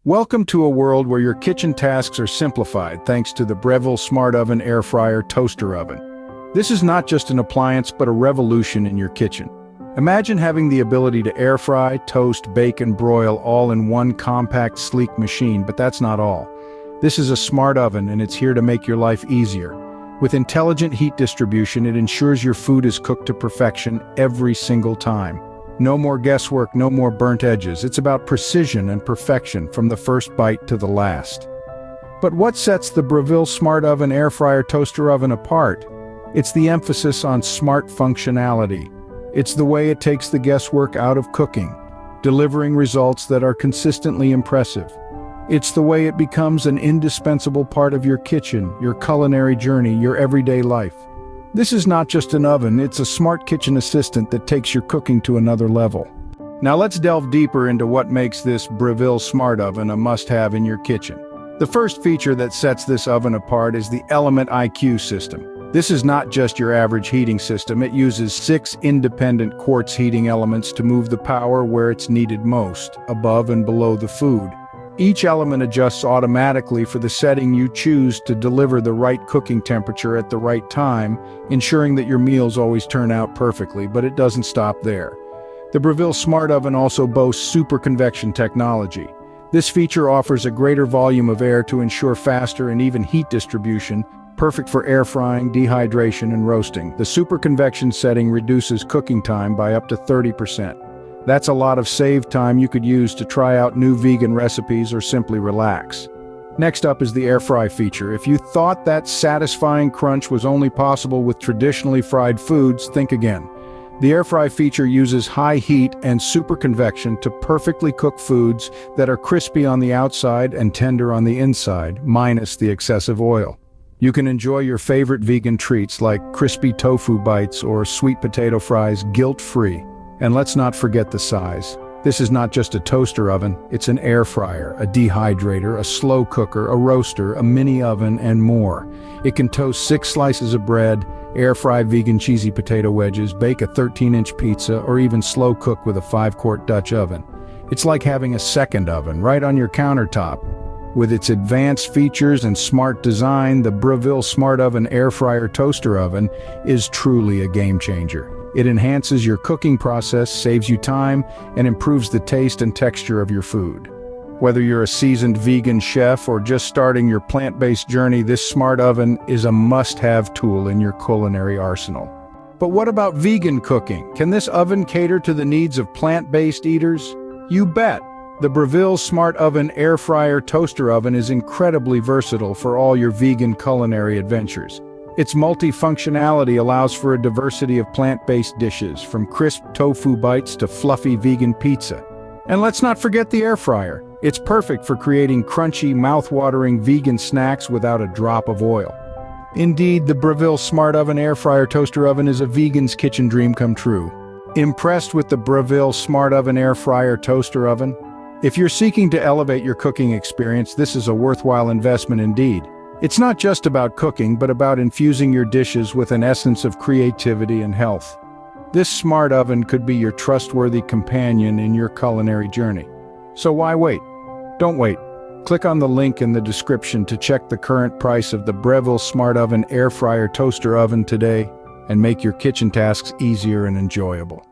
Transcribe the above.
Welcome to a world where your kitchen tasks are simplified thanks to the Breville Smart Oven Air Fryer Toaster Oven. This is not just an appliance but a revolution in your kitchen. Imagine having the ability to air fry, toast, bake, and broil all in one compact, sleek machine, but that's not all. This is a smart oven and it's here to make your life easier. With intelligent heat distribution, it ensures your food is cooked to perfection every single time. No more guesswork, no more burnt edges. It's about precision and perfection from the first bite to the last. But what sets the Breville Smart Oven Air Fryer Toaster Oven apart? It's the emphasis on smart functionality. It's the way it takes the guesswork out of cooking, delivering results that are consistently impressive. It's the way it becomes an indispensable part of your kitchen, your culinary journey, your everyday life. This is not just an oven, it's a smart kitchen assistant that takes your cooking to another level. Now let's delve deeper into what makes this Breville Smart Oven a must-have in your kitchen. The first feature that sets this oven apart is the Element IQ system. This is not just your average heating system, it uses 6 independent quartz heating elements to move the power where it's needed most, above and below the food. Each element adjusts automatically for the setting you choose to deliver the right cooking temperature at the right time, ensuring that your meals always turn out perfectly, but it doesn't stop there. The Breville Smart Oven also boasts super convection technology. This feature offers a greater volume of air to ensure faster and even heat distribution, perfect for air frying, dehydration, and roasting. The super convection setting reduces cooking time by up to 30%. That's a lot of saved time you could use to try out new vegan recipes or simply relax. Next up is the air fry feature. If you thought that satisfying crunch was only possible with traditionally fried foods, think again. The air fry feature uses high heat and super convection to perfectly cook foods that are crispy on the outside and tender on the inside, minus the excessive oil. You can enjoy your favorite vegan treats like crispy tofu bites or sweet potato fries guilt-free. And let's not forget the size. This is not just a toaster oven, it's an air fryer, a dehydrator, a slow cooker, a roaster, a mini oven, and more. It can toast 6 slices of bread, air fry vegan cheesy potato wedges, bake a 13-inch pizza, or even slow cook with a 5-quart Dutch oven. It's like having a second oven right on your countertop. With its advanced features and smart design, the Breville Smart Oven Air Fryer Toaster Oven is truly a game changer. It enhances your cooking process, saves you time, and improves the taste and texture of your food. Whether you're a seasoned vegan chef or just starting your plant-based journey, this smart oven is a must-have tool in your culinary arsenal. But what about vegan cooking? Can this oven cater to the needs of plant-based eaters? You bet! The Breville Smart Oven Air Fryer Toaster Oven is incredibly versatile for all your vegan culinary adventures. Its multi-functionality allows for a diversity of plant-based dishes, from crisp tofu bites to fluffy vegan pizza. And let's not forget the air fryer. It's perfect for creating crunchy, mouth-watering vegan snacks without a drop of oil. Indeed, the Breville Smart Oven Air Fryer Toaster Oven is a vegan's kitchen dream come true. Impressed with the Breville Smart Oven Air Fryer Toaster Oven? If you're seeking to elevate your cooking experience, this is a worthwhile investment indeed. It's not just about cooking, but about infusing your dishes with an essence of creativity and health. This smart oven could be your trustworthy companion in your culinary journey. So why wait? Don't wait. Click on the link in the description to check the current price of the Breville Smart Oven Air Fryer Toaster Oven today and make your kitchen tasks easier and enjoyable.